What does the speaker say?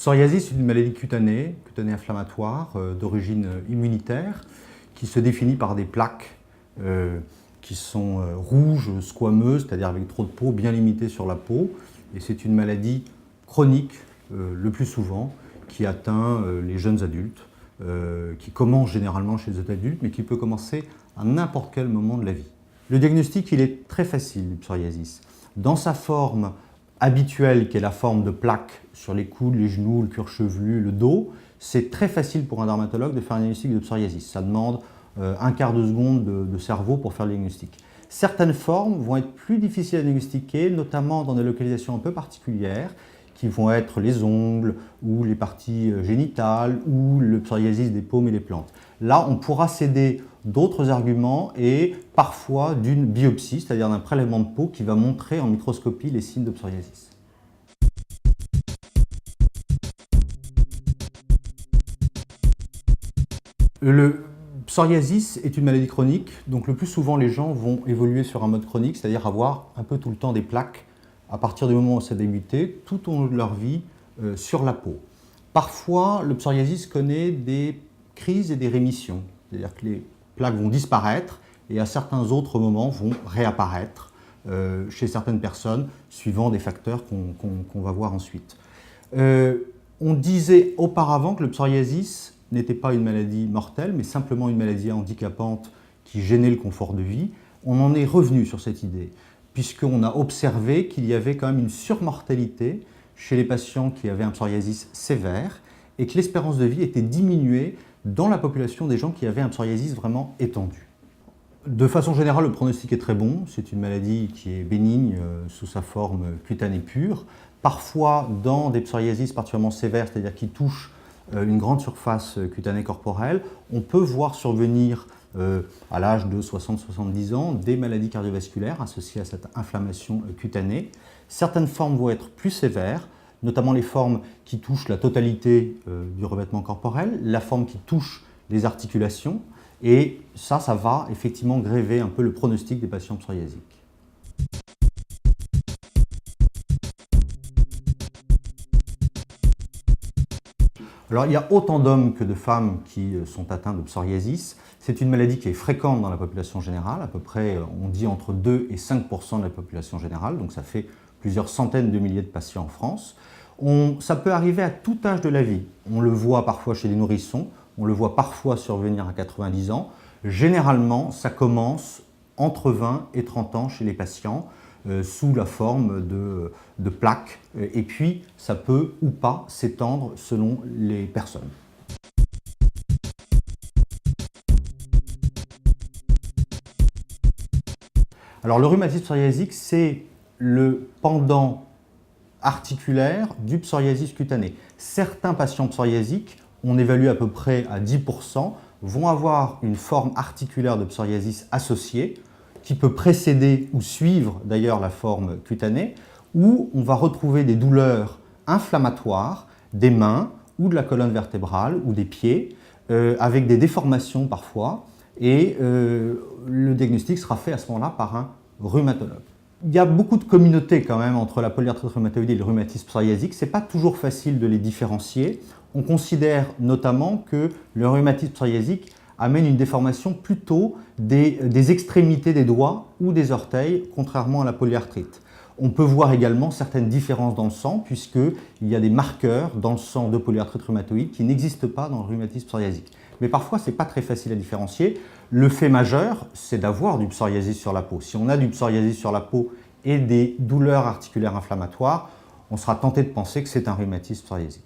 Psoriasis est une maladie cutanée inflammatoire d'origine immunitaire qui se définit par des plaques qui sont rouges, squameuses, c'est-à-dire avec trop de peau bien limitée sur la peau. Et c'est une maladie chronique, le plus souvent, qui atteint les jeunes adultes, qui commence généralement chez les adultes, mais qui peut commencer à n'importe quel moment de la vie. Le diagnostic, il est très facile du psoriasis. Dans sa forme habituelle, qui est la forme de plaques sur les coudes, les genoux, le cuir chevelu, le dos, c'est très facile pour un dermatologue de faire un diagnostic de psoriasis. Ça demande un quart de seconde de cerveau pour faire le diagnostic. Certaines formes vont être plus difficiles à diagnostiquer, notamment dans des localisations un peu particulières, qui vont être les ongles ou les parties génitales ou le psoriasis des paumes et des plantes. Là, on pourra s'aider d'autres arguments et parfois d'une biopsie, c'est-à-dire d'un prélèvement de peau qui va montrer en microscopie les signes de psoriasis. Le psoriasis est une maladie chronique, donc le plus souvent les gens vont évoluer sur un mode chronique, c'est-à-dire avoir un peu tout le temps des plaques à partir du moment où ça a débuté, tout au long de leur vie sur la peau. Parfois, le psoriasis connaît des crises et des rémissions, c'est-à-dire que les plaques vont disparaître et à certains autres moments vont réapparaître chez certaines personnes, suivant des facteurs qu'on va voir ensuite. On disait auparavant que le psoriasis n'était pas une maladie mortelle, mais simplement une maladie handicapante qui gênait le confort de vie. On en est revenu sur cette idée, puisqu'on a observé qu'il y avait quand même une surmortalité chez les patients qui avaient un psoriasis sévère et que l'espérance de vie était diminuée dans la population des gens qui avaient un psoriasis vraiment étendu. De façon générale, le pronostic est très bon. C'est une maladie qui est bénigne sous sa forme cutanée pure. Parfois, dans des psoriasis particulièrement sévères, c'est-à-dire qui touchent une grande surface cutanée corporelle, on peut voir survenir à l'âge de 60-70 ans des maladies cardiovasculaires associées à cette inflammation cutanée. Certaines formes vont être plus sévères, notamment les formes qui touchent la totalité du revêtement corporel, la forme qui touche les articulations, et ça va effectivement gréver un peu le pronostic des patients psoriasiques. Alors, il y a autant d'hommes que de femmes qui sont atteints de psoriasis. C'est une maladie qui est fréquente dans la population générale, à peu près, on dit entre 2 et 5% de la population générale, donc ça fait plusieurs centaines de milliers de patients en France. Ça peut arriver à tout âge de la vie. On le voit parfois chez les nourrissons, on le voit parfois survenir à 90 ans. Généralement, ça commence entre 20 et 30 ans chez les patients, sous la forme de plaques, et puis ça peut ou pas s'étendre selon les personnes. Alors le rhumatisme psoriasique, c'est le pendant articulaire du psoriasis cutané. Certains patients psoriasiques, on évalue à peu près à 10%, vont avoir une forme articulaire de psoriasis associée, qui peut précéder ou suivre d'ailleurs la forme cutanée, où on va retrouver des douleurs inflammatoires des mains ou de la colonne vertébrale ou des pieds, avec des déformations parfois, et le diagnostic sera fait à ce moment-là par un rhumatologue. Il y a beaucoup de communautés quand même entre la polyarthrite rhumatoïde et le rhumatisme psoriasique. Ce n'est pas toujours facile de les différencier. On considère notamment que le rhumatisme psoriasique amène une déformation plutôt des extrémités des doigts ou des orteils, contrairement à la polyarthrite. On peut voir également certaines différences dans le sang, puisqu'il y a des marqueurs dans le sang de polyarthrite rhumatoïde qui n'existent pas dans le rhumatisme psoriasique. Mais parfois, ce n'est pas très facile à différencier. Le fait majeur, c'est d'avoir du psoriasis sur la peau. Si on a du psoriasis sur la peau et des douleurs articulaires inflammatoires, on sera tenté de penser que c'est un rhumatisme psoriasique.